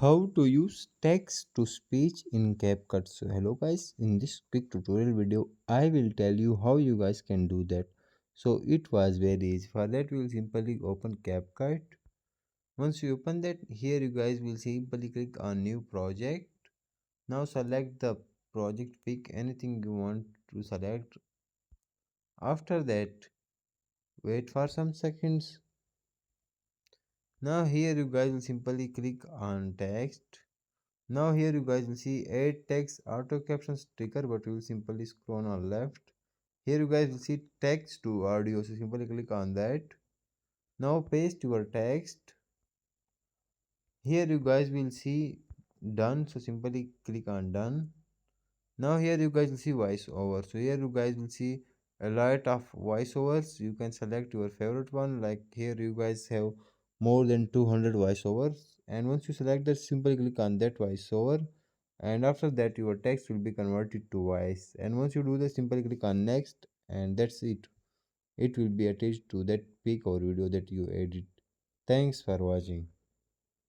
How to use text to speech in CapCut. So hello guys, in this quick tutorial video I will tell you how you guys can do that. So it was very easy. For that we will simply open CapCut. Once you open that, here you guys will simply click on new project. Now select the project, pick anything you want to select. After that, wait for some seconds. Now here you guys will simply click on text. Now here you guys will see add text auto caption sticker, but you will simply scroll on left. Here you guys will see text to audio, so simply click on that. Now paste your text. Here you guys will see done, so simply click on done. Now here you guys will see voiceover. So here you guys will see a lot of voiceovers. You can select your favorite one. Like here you guys have more than 200 voiceovers. And once you select that, simply click on that voiceover. And after that your text will be converted to voice. And once you do this, simply click on next. And that's it. It will be attached to that pic or video that you edit. Thanks for watching.